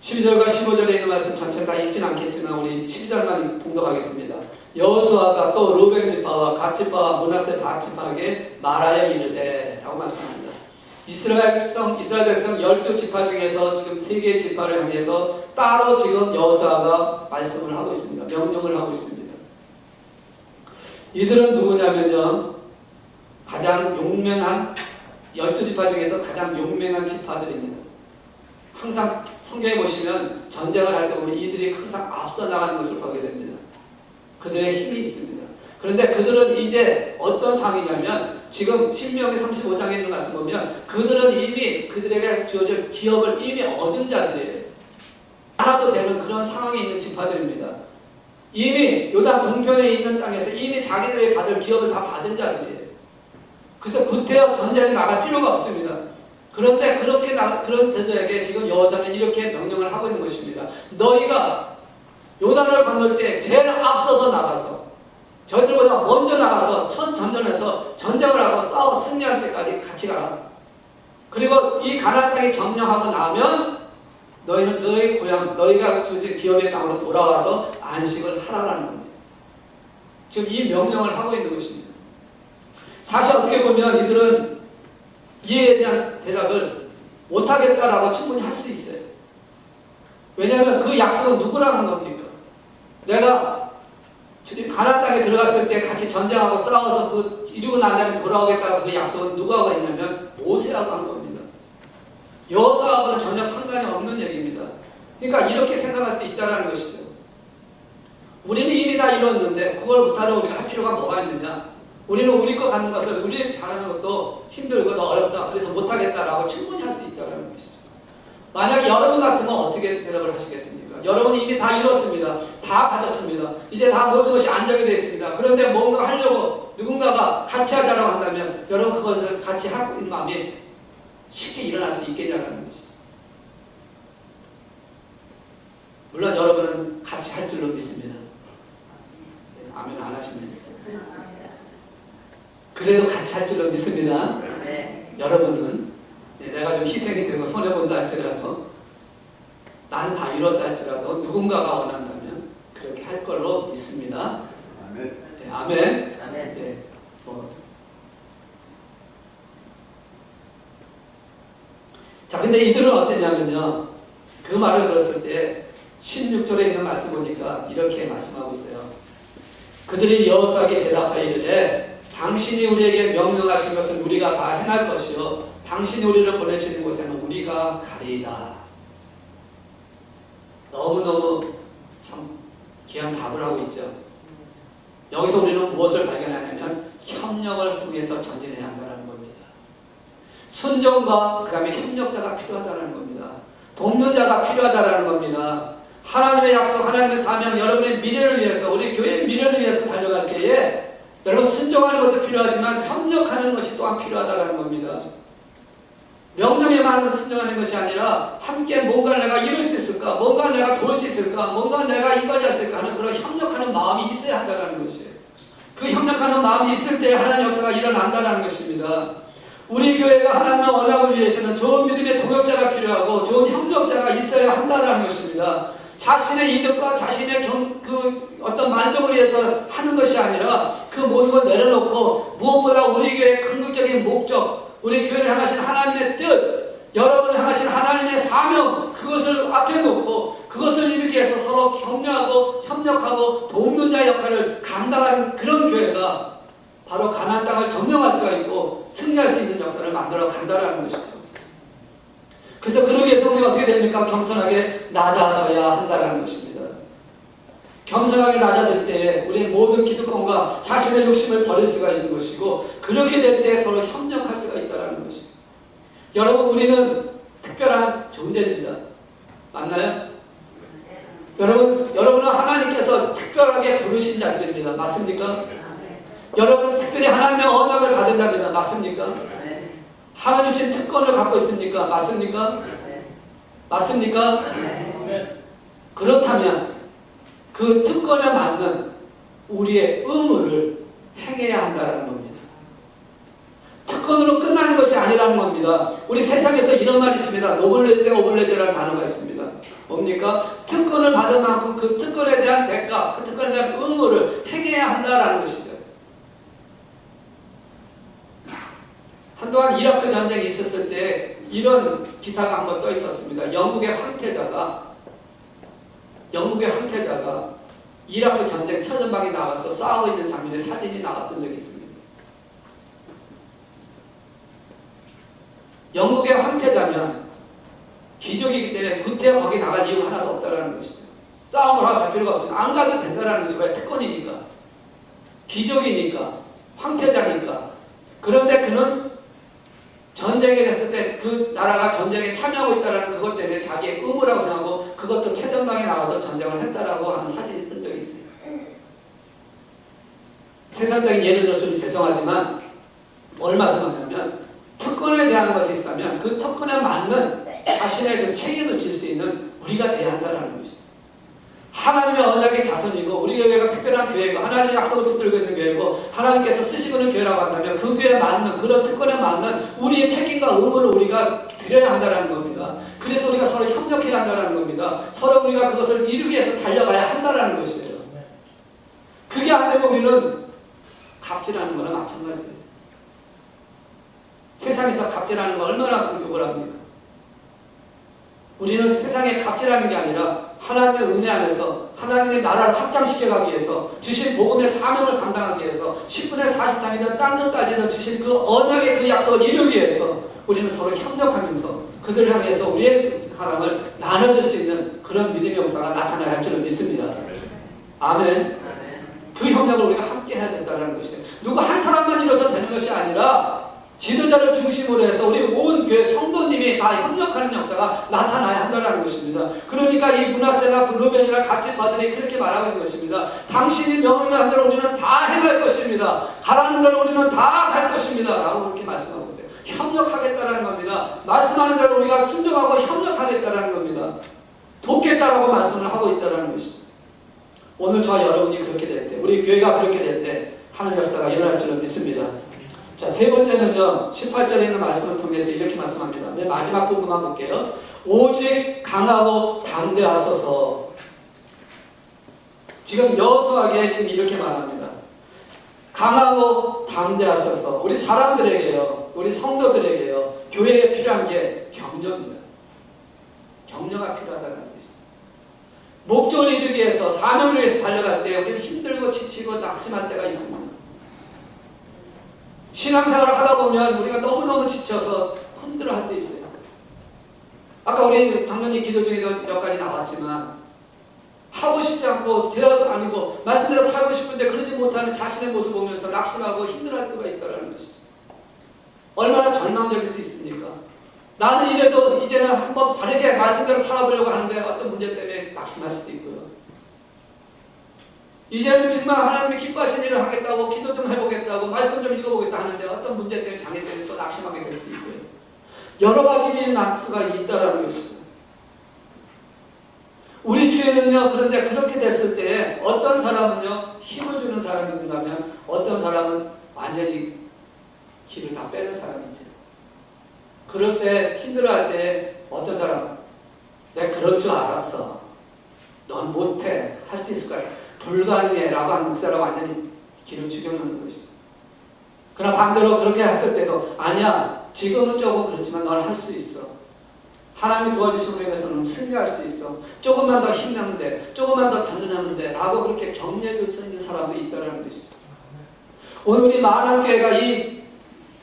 12절과 15절에 있는 말씀 전체 다 읽진 않겠지만 우리 12절만 공독하겠습니다. 여호수아가 또 루벤 지파와 갓 지파와 므낫세 밭 지파에게 말하여 이르되 라고 말씀합니다. 이스라엘 백성 12지파 중에서 지금 3개의 지파를 향해서 따로 지금 여호수아가 말씀을 하고 있습니다. 명령을 하고 있습니다. 이들은 누구냐면요, 가장 용맹한 12지파 중에서 가장 용맹한 지파들입니다. 항상 성경에 보시면 전쟁을 할 때 보면 이들이 항상 앞서 나가는 것을 보게 됩니다. 그들의 힘이 있습니다. 그런데 그들은 이제 어떤 상황이냐면 지금 신명기 35장에 있는 말씀 보면 그들은 이미 그들에게 주어질 기업을 이미 얻은 자들이에요. 알아도 되는 그런 상황에 있는 지파들입니다. 이미 요단 동편에 있는 땅에서 이미 자기들이 받을 기업을 다 받은 자들이에요. 그래서 구태여 전쟁에 나갈 필요가 없습니다. 그런데 그런 그들에게 지금 여호수아는 이렇게 명령을 하고 있는 것입니다. 너희가 요단을 건널 때 제일 앞서서 나가서 저희들보다 먼저 나가서 첫 전전에서 전쟁을 하고 싸워 승리할 때까지 같이 가라. 그리고 이 가나안 땅이 점령하고 나면 너희는 너희 고향, 너희가 주제 기업의 땅으로 돌아와서 안식을 하라라는 겁니다. 지금 이 명령을 하고 있는 것입니다. 사실 어떻게 보면 이들은 이에 대한 대답을 못하겠다라고 충분히 할 수 있어요. 왜냐하면 그 약속은 누구랑 한 겁니까? 내가 가나안 땅에 들어갔을 때 같이 전쟁하고 싸워서 그 이루고 난 다음에 돌아오겠다고 그 약속은 누구하고 했냐면 모세하고 한 겁니다. 여호수아하고는 전혀 상관이 없는 얘기입니다. 그러니까 이렇게 생각할 수 있다는 것이죠. 우리는 이미 다 이뤘는데 그걸 못하려 우리가 할 필요가 뭐가 있느냐? 우리는 우리 거 갖는 것을 우리 잘하는 것도 힘들고 더 어렵다. 그래서 못하겠다라고 충분히 할 수 있다는 것이죠. 만약 여러분 같으면 어떻게 대답을 하시겠습니까? 여러분이 이미 다 이뤘습니다. 다 가졌습니다. 이제 다 모든 것이 안정이 되어 있습니다. 그런데 뭔가 하려고 누군가가 같이 하자라고 한다면 여러분 그것을 같이 하고 있는 마음이 쉽게 일어날 수 있겠냐는 것이죠. 물론 여러분은 같이 할 줄로 믿습니다. 아멘 안 하십니까? 그래도 같이 할 줄로 믿습니다. 여러분은 내가 좀 희생이 되고 손해본다 할지라도 나는 다 이뤘다 할지라도 누군가가 원한다면 그렇게 할 걸로 믿습니다. 아멘. 네, 아멘. 아멘. 네, 자, 근데 이들은 어땠냐면요. 그 말을 들었을 때 16절에 있는 말씀 보니까 이렇게 말씀하고 있어요. 그들이 여호수아에게 대답하여 이르되 당신이 우리에게 명령하신 것은 우리가 다 행할 것이요 당신이 우리를 보내시는 곳에는 우리가 가리이다. 너무너무 참 귀한 답을 하고 있죠. 여기서 우리는 무엇을 발견하냐면 협력을 통해서 전진해야 한다는 겁니다. 순종과 그 다음에 협력자가 필요하다는 겁니다. 돕는 자가 필요하다는 겁니다. 하나님의 약속, 하나님의 사명, 여러분의 미래를 위해서, 우리 교회의 미래를 위해서 달려갈 때에 여러분 순종하는 것도 필요하지만 협력하는 것이 또한 필요하다는 겁니다. 명령에만 순종하는 것이 아니라 함께 뭔가를 내가 이룰 수 있을까? 뭔가 내가 도울 수 있을까? 뭔가 내가 이루어질 수 있을까? 하는 그런 협력하는 마음이 있어야 한다는 것이에요. 그 협력하는 마음이 있을 때 하나님의 역사가 일어난다는 것입니다. 우리 교회가 하나님의 언약을 위해서는 좋은 믿음의 동역자가 필요하고 좋은 협력자가 있어야 한다는 것입니다. 자신의 이득과 자신의 어떤 만족을 위해서 하는 것이 아니라 그 모든 걸 내려놓고 무엇보다 우리 교회의 궁극적인 목적, 우리 교회를 향하신 하나님의 뜻, 여러분을 향하신 하나님의 사명, 그것을 앞에 놓고 그것을 이루기 위해서 서로 격려하고 협력하고 돕는 자 역할을 감당하는 그런 교회가 바로 가나안 땅을 점령할 수가 있고 승리할 수 있는 역사를 만들어 간다는 것이죠. 그래서 그러기 위해서 우리가 어떻게 됩니까? 겸손하게 낮아져야 한다는 것입니다. 겸손하게 낮아질 때 우리의 모든 기득권과 자신의 욕심을 버릴 수가 있는 것이고, 그렇게 될 때 서로 협력할 수가 있다는 것입니다. 여러분, 우리는 특별한 존재입니다. 맞나요? 여러분은 하나님께서 특별하게 부르신 자들입니다. 맞습니까? 여러분은 특별히 하나님의 언약을 받은답니다. 맞습니까? 하나님 주신 특권을 갖고 있습니까? 맞습니까? 맞습니까? 그렇다면 그 특권에 맞는 우리의 의무를 행해야 한다는 겁니다. 특권으로 끝나는 것이 아니라는 겁니다. 우리 세상에서 이런 말이 있습니다. 노블레제 오블레제라는 단어가 있습니다. 뭡니까? 특권을 받은 만큼 그 특권에 대한 대가, 그 특권에 대한 의무를 행해야 한다는 것이죠. 한동안 이라크 전쟁이 있었을 때 이런 기사가 한번 떠 있었습니다. 영국의 황태자가 이라크 전쟁 최전방에 나가서 싸우고 있는 장면의 사진이 나왔던 적이 있습니다. 영국의 황태자면 귀족이기 때문에 구태여 거기 나갈 이유가 하나도 없다는 것이죠. 싸움을 하러 갈 필요가 없습니다. 안 가도 된다는 것이죠. 왜? 특권이니까. 귀족이니까. 황태자니까. 그런데 그는 전쟁에 됐을 때 그 나라가 전쟁에 참여하고 있다는 그것 때문에 자기의 의무라고 생각하고 그것도 최전방에 나가서 전쟁을 했다라고 하는 사진이 뜬 적이 있어요. 세상적인 예를 들었으니 죄송하지만 뭘 말씀하냐면, 특권에 대한 것이 있다면 그 특권에 맞는 자신의 그 책임을 질 수 있는 우리가 돼야 한다는 것입니다. 하나님의 언약의 자손이고 우리 교회가 특별한 교회고 하나님의 약속을 붙들고 있는 교회고 하나님께서 쓰시고 있는 교회라고 한다면 그 교회에 맞는 그런 특권에 맞는 우리의 책임과 의무를 우리가 드려야 한다는 겁니다. 그래서 우리가 서로 협력해야 한다는 겁니다. 서로 우리가 그것을 이루기 위해서 달려가야 한다는 것이에요. 그게 안 되면 우리는 갑질하는 거나 마찬가지예요. 세상에서 갑질하는 거 얼마나 공격을 합니까? 우리는 세상에 갑질하는 게 아니라 하나님의 은혜 안에서 하나님의 나라를 확장시켜가기 위해서 주신 복음의 사명을 감당하기 위해서 10분의 40장이든 딴 것까지는 주신 그 언약의 그 약속을 이루기 위해서 우리는 서로 협력하면서 그들을 향해서 우리의 사랑을 나눠줄 수 있는 그런 믿음의 역사가 나타나야 할 줄을 믿습니다. 아멘. 그 협력을 우리가 함께 해야 된다는 것이에요. 누구 한 사람만 이뤄서 되는 것이 아니라 지도자를 중심으로 해서 우리 온 교회 성도님이 다 협력하는 역사가 나타나야 한다는 것입니다. 그러니까 이 므낫세나 르벤이나 같이 받으니 그렇게 말하고 있는 것입니다. 당신이 명령한 대로 우리는 다 행할 것입니다. 가라는 대로 우리는 다 갈 것입니다. 라고 그렇게 말씀하고 있어요. 협력하겠다는 겁니다. 말씀하는 대로 우리가 순종하고 협력하겠다는 겁니다. 돕겠다라고 말씀을 하고 있다는 것이죠. 오늘 저와 여러분이 그렇게 될 때, 우리 교회가 그렇게 될 때 하나님의 역사가 일어날 줄을 믿습니다. 자, 세 번째는요, 18절에 있는 말씀을 통해서 이렇게 말씀합니다. 맨 마지막 부분만 볼게요. 오직 강하고 담대하소서. 지금 여호수아에게 지금 이렇게 말합니다. 강하고 담대하소서. 우리 사람들에게요, 우리 성도들에게요, 교회에 필요한 게 격려입니다. 격려가 필요하다는 뜻입니다. 목적을 이루기 위해서, 사명을 위해서 달려갈 때 우리는 힘들고 지치고 낙심할 때가 있습니다. 신앙생활을 하다 보면 우리가 너무너무 지쳐서 힘들어할 때 있어요. 아까 우리 장로님 기도 중에도 몇 가지 나왔지만 하고 싶지 않고 제가 아니고 말씀대로 살고 싶은데 그러지 못하는 자신의 모습 보면서 낙심하고 힘들어할 때가 있다는 것이죠. 얼마나 절망적일 수 있습니까? 나는 이래도 이제는 한번 바르게 말씀대로 살아보려고 하는데 어떤 문제 때문에 낙심할 수도 있고요. 이제는 정말 하나님의 기뻐하신 일을 하겠다고 기도 좀 해보겠다고 말씀 좀 읽어보겠다 하는데 어떤 문제 때문에 장애 때문에 또 낙심하게 될 수도 있고요. 여러 가지 일이 낙수가 있다라는 것이죠. 우리 주에는요, 그런데 그렇게 됐을 때 어떤 사람은요 힘을 주는 사람이 있는가면 어떤 사람은 완전히 길을 다 빼는 사람이 있죠. 그럴 때 힘들어할 때 어떤 사람은 내가 그럴 줄 알았어. 넌 못해. 할 수 있을 거야. 불가능해. 라고 하는 목사라고 완전히 기름 죽여놓는 것이죠. 그러나 반대로 그렇게 했을 때도 아니야. 지금은 조금 그렇지만 넌 할 수 있어. 하나님이 도와주심으로 인해서 넌 승리할 수 있어. 조금만 더 힘내면 돼. 조금만 더 단련하면 돼. 라고 그렇게 격려해 줄 수 있는 사람도 있다는 것이죠. 오늘 우리 만안교회가 이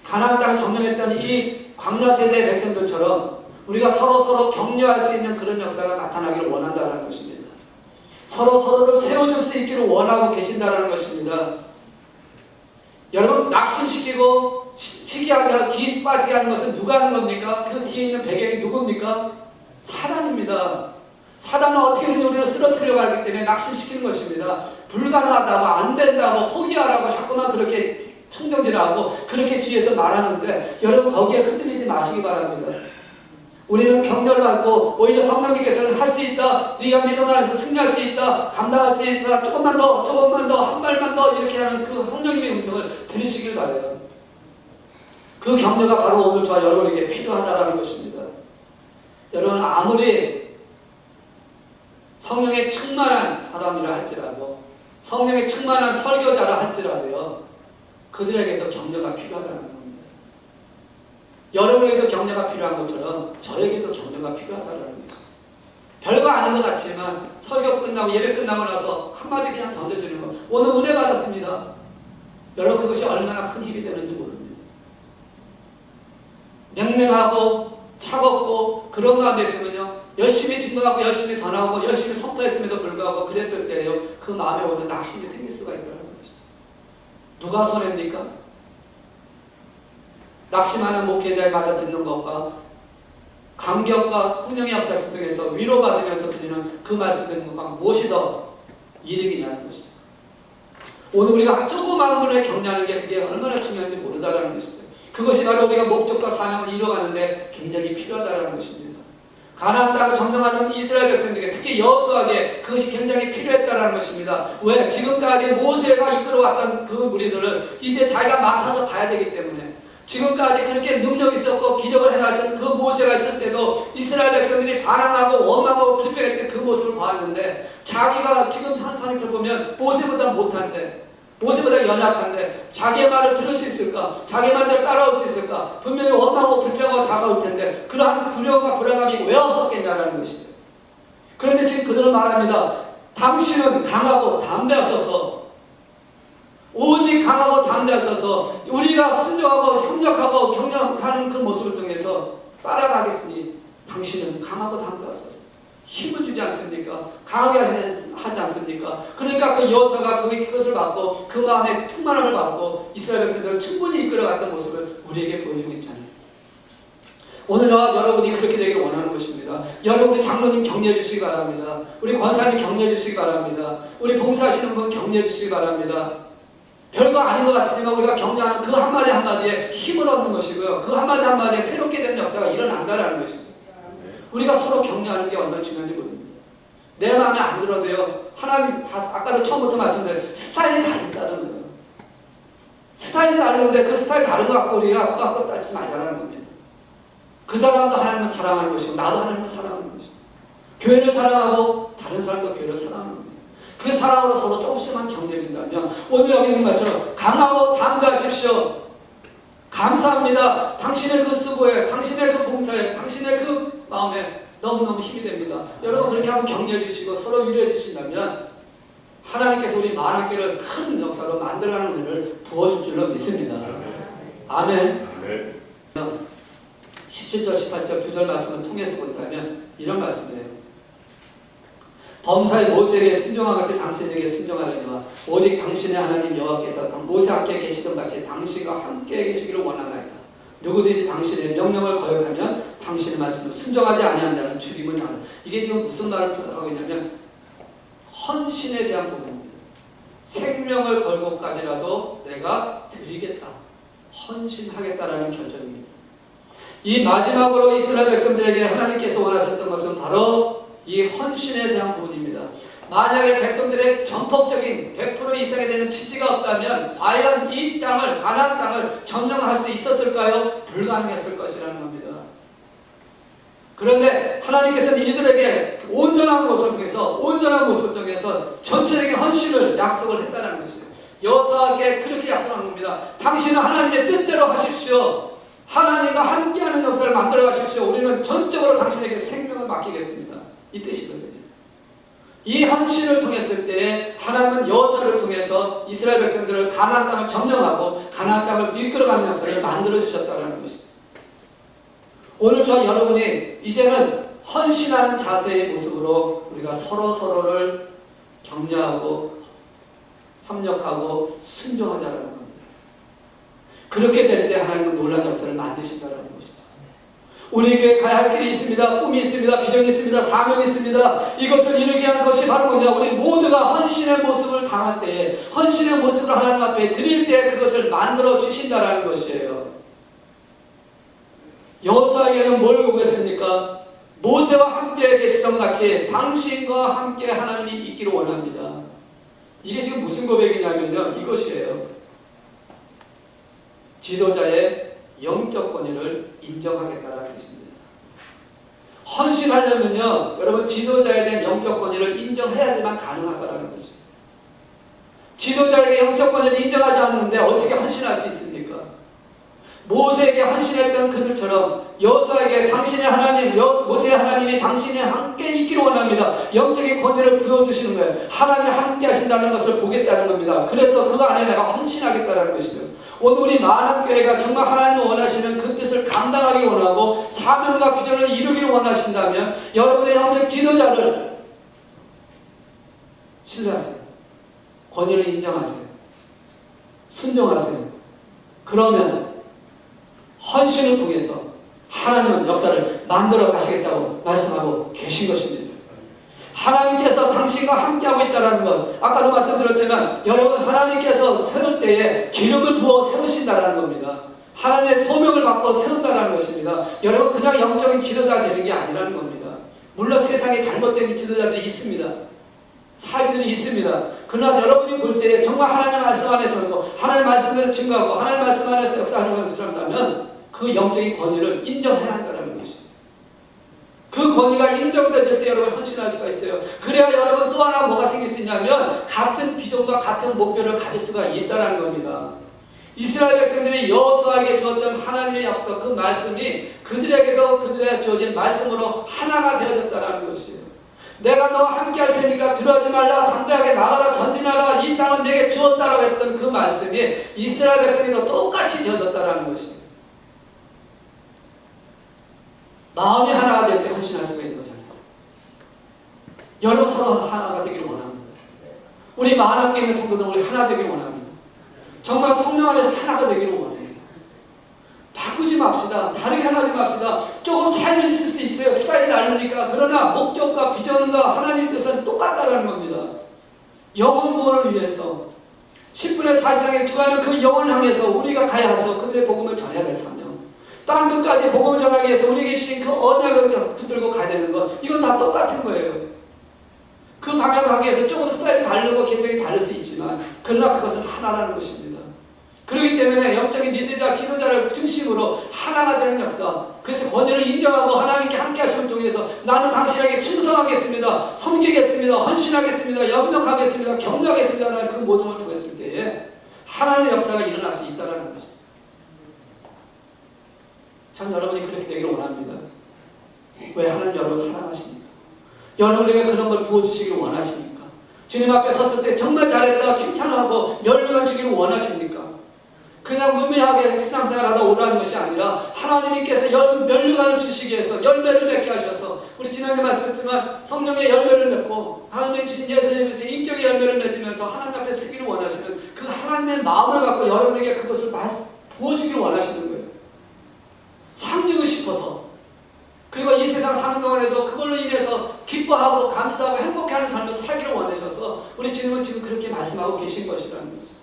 가나안 땅을 점령했던 이 광야 세대의 백성들처럼 우리가 서로 격려할 수 있는 그런 역사가 나타나기를 원한다는 것입니다. 서로를 세워줄 수 있기를 원하고 계신다는 것입니다. 여러분, 낙심시키고 시기하게 뒤에 빠지게 하는 것은 누가 하는 겁니까? 그 뒤에 있는 배경이 누굽니까? 사단입니다. 사단은 어떻게든 우리를 쓰러뜨리려고 하기 때문에 낙심시키는 것입니다. 불가능하다고, 안 된다고, 포기하라고 자꾸만 그렇게 청정질하고 그렇게 뒤에서 말하는데 여러분, 거기에 흔들리지 마시기 바랍니다. 우리는 격려를 받고 오히려 성령님께서는 할 수 있다. 네가 믿음 안에서 승리할 수 있다. 감당할 수 있다. 조금만 더, 한 발만 더 이렇게 하는 그 성령님의 음성을 들으시길 바라요. 그 격려가 바로 오늘 저와 여러분에게 필요하다는 것입니다. 여러분, 아무리 성령에 충만한 사람이라 할지라도, 성령에 충만한 설교자라 할지라도요, 그들에게도 격려가 필요하다는 겁니다. 여러분에게도 격려가 필요한 것처럼 저에게도 격려가 필요하다는 거죠. 별거 아닌 것 같지만 설교 끝나고 예배 끝나고 나서 한마디 그냥 던져주는 거. 오늘 은혜 받았습니다. 여러분, 그것이 얼마나 큰 힘이 되는지 모릅니다. 맹맹하고 차갑고 그런 가운데 있으면요, 열심히 증거하고 열심히 전하고 열심히 선포했음에도 불구하고 그랬을 때요, 그 마음에 오는 낙심이 생길 수가 있다는 것이죠. 누가 손해입니까? 낙심하는 목회자의 말을 듣는 것과 감격과 성령의 역사를 통해서 위로받으면서 들리는 그 말씀 듣는 것과 무엇이 더 이득이냐는 것이죠. 오늘 우리가 조그마한 분을 격려하는 게 그게 얼마나 중요한지 모른다는 것이죠. 그것이 바로 우리가 목적과 사명을 이루어가는데 굉장히 필요하다는 것입니다. 가나안 땅을 점령하는 이스라엘 백성들에게 특히 여호수아에게 그것이 굉장히 필요했다는 것입니다. 왜? 지금까지 모세가 이끌어왔던 그 무리들을 이제 자기가 맡아서 가야 되기 때문에, 지금까지 그렇게 능력이 있었고 기적을 해나신 그 모세가 있을 때도 이스라엘 백성들이 반항하고 원망하고 불평했던 그 모습을 봤는데, 자기가 지금 한 상태를 보면 모세보다 못한데, 모세보다 연약한데 자기의 말을 들을 수 있을까? 자기의 말을 따라올 수 있을까? 분명히 원망하고 불평하고 다가올 텐데 그러한 두려움과 불안감이 왜 없었겠냐라는 것이죠. 그런데 지금 그들은 말합니다. 당신은 강하고 담대하소서. 오직 강하고 담대하셔서 우리가 순종하고 협력하고 격려하는 그 모습을 통해서 따라가겠으니 당신은 강하고 담대하셔서 힘을 주지 않습니까? 강하게 하지 않습니까? 그러니까 그 여호수아가 그것을 받고 그 마음에 충만함을 받고 이스라엘 백성들을 충분히 이끌어갔던 모습을 우리에게 보여주고 있잖아요. 오늘 저와 여러분이 그렇게 되기를 원하는 것입니다. 여러분이 장로님 격려해 주시기 바랍니다. 우리 권사님 격려해 주시기 바랍니다. 우리 봉사하시는 분 격려해 주시기 바랍니다. 별거 아닌 것 같지만 우리가 격려하는 그 한마디 한마디에 힘을 얻는 것이고요. 그 한마디 한마디에 새롭게 되는 역사가 일어난다는 것이죠. 우리가 서로 격려하는 게 얼마나 중요한지 모릅니다. 내 마음에 안 들어도요, 하나님, 아까도 처음부터 말씀드린 스타일이 다르다는 거예요. 스타일이 다른데 그 스타일 다른 것 같고 우리가 그거 갖고 따지지 말자는 겁니다. 그 사람도 하나님을 사랑하는 것이고 나도 하나님을 사랑하는 것이고 교회를 사랑하고 다른 사람도 교회를 사랑하는 겁니다. 그 사랑으로 서로 조금씩만 격려해준다면 오늘 여기 있는 것처럼 강하고 담대하십시오. 감사합니다. 당신의 그 수고에, 당신의 그 봉사에, 당신의 그 마음에 너무너무 힘이 됩니다. 여러분 그렇게 한번 격려해 주시고 서로 위로해 주신다면 하나님께서 우리 만학교를 큰 역사로 만들어가는 은혜를 부어줄 줄로 믿습니다. 아멘. 17절, 18절 두 절 말씀을 통해서 본다면 이런 말씀이에요. 범사의 모세에게 순종한 같이 당신에게 순종하려니와 오직 당신의 하나님 여호와께서 모세와 함께 계시던 같이 당신과 함께 계시기를 원하나이다. 누구든지 당신의 명령을 거역하면 당신의 말씀을 순종하지 아니하는 자는 죽임을 당하는. 이게 지금 무슨 말을 하고 있냐면 헌신에 대한 부분입니다. 생명을 걸고까지라도 내가 드리겠다. 헌신하겠다라는 결정입니다. 이 마지막으로 이스라엘 백성들에게 하나님께서 원하셨던 것은 바로 이 헌신에 대한 부분입니다. 만약에 백성들의 전폭적인 100% 이상이 되는 지지가 없다면 과연 이 땅을, 가나안 땅을 점령할 수 있었을까요? 불가능했을 것이라는 겁니다. 그런데 하나님께서는 이들에게 온전한 모습을 통해서 전체적인 헌신을 약속을 했다는 것이에요. 여호수아에게 그렇게 약속한 겁니다. 당신은 하나님의 뜻대로 하십시오. 하나님과 함께하는 역사를 만들어 가십시오. 우리는 전적으로 당신에게 생명을 맡기겠습니다. 이 뜻이거든요. 이 헌신을 통했을 때 하나님은 여호수아를 통해서 이스라엘 백성들을 가나안 땅을 점령하고 가나안 땅을 이끌어가는 역사를 만들어 주셨다는 것이죠. 오늘 저와 여러분이 이제는 헌신하는 자세의 모습으로 우리가 서로를 격려하고 협력하고 순종하자는 겁니다. 그렇게 될 때 하나님은 놀라운 역사를 만드신다는 것이죠. 우리 교회에 가야 할 길이 있습니다. 꿈이 있습니다. 비전이 있습니다. 사명이 있습니다. 이것을 이루게 하는 것이 바로 뭐냐? 우리 모두가 헌신의 모습을 당할 때, 헌신의 모습을 하나님 앞에 드릴 때 그것을 만들어 주신다는 것이에요. 여호수아에게는 뭘 요구했습니까? 모세와 함께 계시던 같이 당신과 함께 하나님이 있기를 원합니다. 이게 지금 무슨 고백이냐면요, 이것이에요. 지도자의 영적 권위를 인정하겠다는 것입니다. 헌신하려면요, 여러분 지도자에 대한 영적 권위를 인정해야지만 가능하다는 것입니다. 지도자에게 영적 권위를 인정하지 않는데 어떻게 헌신할 수 있습니까? 모세에게 헌신했던 그들처럼 여호수아에게 당신의 하나님, 모세의 하나님이 당신이 함께 있기를 원합니다. 영적인 권위를 부여주시는 거예요. 하나님이 함께 하신다는 것을 보겠다는 겁니다. 그래서 그 안에 내가 헌신하겠다는 것이죠. 오늘 우리 많은 교회가 정말 하나님이 원하시는 그 뜻을 감당하기 원하고 사명과 비전을 이루기를 원하신다면 여러분의 영적 지도자를 신뢰하세요. 권위를 인정하세요. 순종하세요. 그러면 헌신을 통해서 하나님은 역사를 만들어 가시겠다고 말씀하고 계신 것입니다. 하나님께서 당신과 함께하고 있다는 것, 아까도 말씀드렸지만 여러분 하나님께서 세울 때에 기름을 부어 세우신다는 겁니다. 하나님의 소명을 받고 세운다는 것입니다. 여러분 그냥 영적인 지도자가 되는 게 아니라는 겁니다. 물론 세상에 잘못된 지도자들이 있습니다. 사회들이 있습니다. 그러나 여러분이 볼 때 정말 하나님의 말씀 안에서 서고 하나님의 말씀대로 증거하고 하나님의 말씀 안에서 역사하는 것을 한다면 그 영적인 권위를 인정해야 한다는 것입니다. 그 권위가 인정될 때 여러분 헌신할 수가 있어요. 그래야 여러분 또 하나 뭐가 생길 수 있냐면 같은 비전과 같은 목표를 가질 수가 있다는 겁니다. 이스라엘 백성들이 여호수아에게 주었던 하나님의 약속, 그 말씀이 그들에게도 그들에게 주어진 말씀으로 하나가 되어졌다는 것이에요. 내가 너와 함께 할 테니까 두려워하지 말라, 담대하게 나가라, 전진하라, 이 땅은 내게 주었다라고 했던 그 말씀이 이스라엘 백성에도 똑같이 되어졌다는 것이에요. 마음이 하나가 될 때 헌신할 수가 있는 거잖아요. 여러분 서로 하나가 되기를 원합니다. 우리 많은 교회 성도들 우리 하나 되기를 원합니다. 정말 성령 안에서 하나가 되기를 원해요. 바꾸지 맙시다. 다르게 하지 맙시다. 조금 차이는 있을 수 있어요. 스타일이 다르니까. 그러나 목적과 비전과 하나님 뜻은 똑같다는 겁니다. 영혼 구원을 위해서 10분의 4장에 주하는 그 영혼을 향해서 우리가 가야 해서 그들의 복음을 전해야 될 사명. 땅 끝까지 복음을 전하기 위해서 우리에게 주신 그 언약을 붙들고 가야 되는 것, 이건 다 똑같은 거예요. 그 방향을 가기 위해서 조금 스타일이 다르고 개성이 다를 수 있지만 그러나 그것은 하나라는 것입니다. 그렇기 때문에 영적인 리더자, 지도자를 중심으로 하나가 되는 역사, 그래서 권위를 인정하고 하나님께 함께 하심을 통해서 나는 당신에게 충성하겠습니다, 섬기겠습니다, 헌신하겠습니다, 협력하겠습니다, 격려하겠습니다 라는 그 모종을 통했을 때에 하나님의 역사가 일어날 수 있다는 것이죠. 참 여러분이 그렇게 되기를 원합니다. 왜? 하나님 여러분을 사랑하십니까? 여러분에게 그런 걸 부어주시기를 원하십니까? 주님 앞에 섰을 때 정말 잘했다 칭찬을 하고 멸류관 주기를 원하십니까? 그냥 무미하게 신앙생활 하다 오라는 것이 아니라 하나님께서 멸류관을 주시기 위해서 열매를 맺게 하셔서, 우리 지난해 말씀했지만 성령의 열매를 맺고 하나님의 신 예수님께서 인격의 열매를 맺으면서 하나님 앞에 쓰기를 원하시는 그 하나님의 마음을 갖고 여러분에게 그것을 부어주기를 원하시는 거예요. 상주고 싶어서, 그리고 이 세상 사는 동안에도 그걸로 인해서 기뻐하고 감사하고 행복해하는 삶을 살기를 원하셔서 우리 주님은 지금 그렇게 말씀하고 계신 것이라는 거죠.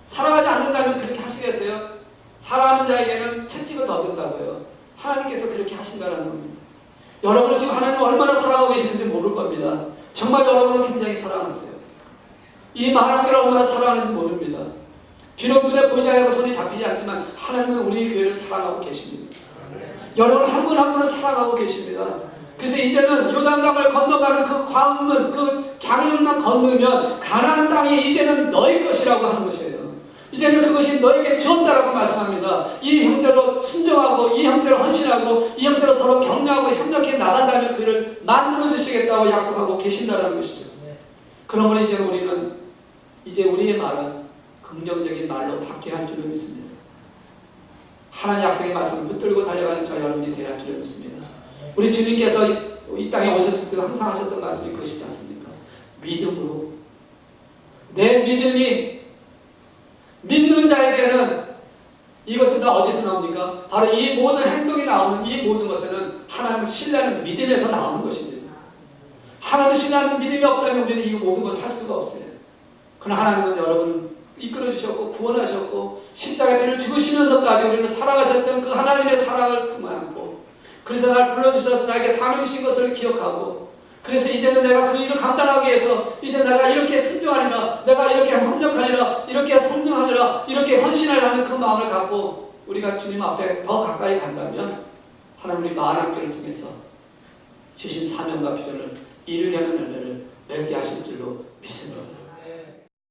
사랑하지 않는다면 그렇게 하시겠어요? 사랑하는 자에게는 채찍을 더 든다고요. 하나님께서 그렇게 하신다는 겁니다. 여러분은 지금 하나님을 얼마나 사랑하고 계시는지 모를 겁니다. 정말 여러분은 굉장히 사랑하세요. 이 많은 교회를 얼마나 사랑하는지 모릅니다. 비록 눈에 보이지 않고 손이 잡히지 않지만 하나님은 우리 교회를 사랑하고 계십니다. 여러분 한 분 한 분을 사랑하고 계십니다. 그래서 이제는 요단강을 건너가는 그 광문, 그 장애물만 건너면 가나안 땅이 이제는 너희 것이라고 하는 것이에요. 이제는 그것이 너에게 주었다라고 말씀합니다. 이 형태로 순종하고 이 형태로 헌신하고 이 형태로 서로 격려하고 협력해 나간다면 그를 만들어 주시겠다고 약속하고 계신다는 것이죠. 그러므로 이제 우리는 이제 우리의 말은 긍정적인 말로 바뀌어야 할 줄을 믿습니다. 하나님 약속의 말씀을 붙들고 달려가는 저 여러분이 되어야 할 줄을 믿습니다. 우리 주님께서 이 땅에 오셨을 때 항상 하셨던 말씀이 그것이지 않습니까? 믿음으로 내 믿음이 믿는 자에게는 이것은 다 어디서 나옵니까? 바로 이 모든 행동이 나오는 이 모든 것은 하나님을 신뢰하는 믿음에서 나오는 것입니다. 하나님을 신뢰하는 믿음이 없다면 우리는 이 모든 것을 할 수가 없어요. 그러나 하나님은 여러분을 이끌어주셨고 구원하셨고 십자가의 피를 죽으시면서까지 우리를 사랑하셨던 그 하나님의 사랑을 품어 안고 그래서 날 불러주셔서 나에게 사명 주신 것을 기억하고 그래서 이제는 내가 그 일을 감당하기 위해서 이제 내가 이렇게 순종하리라 내가 이렇게 협력하리라 이렇게 성령하리라 이렇게 헌신하리라 하는 그 마음을 갖고 우리가 주님 앞에 더 가까이 간다면 하나님 우리 마음학교를 통해서 주신 사명과 비전을 이루게 하는 열매를 맺게 하실 줄로 믿습니다.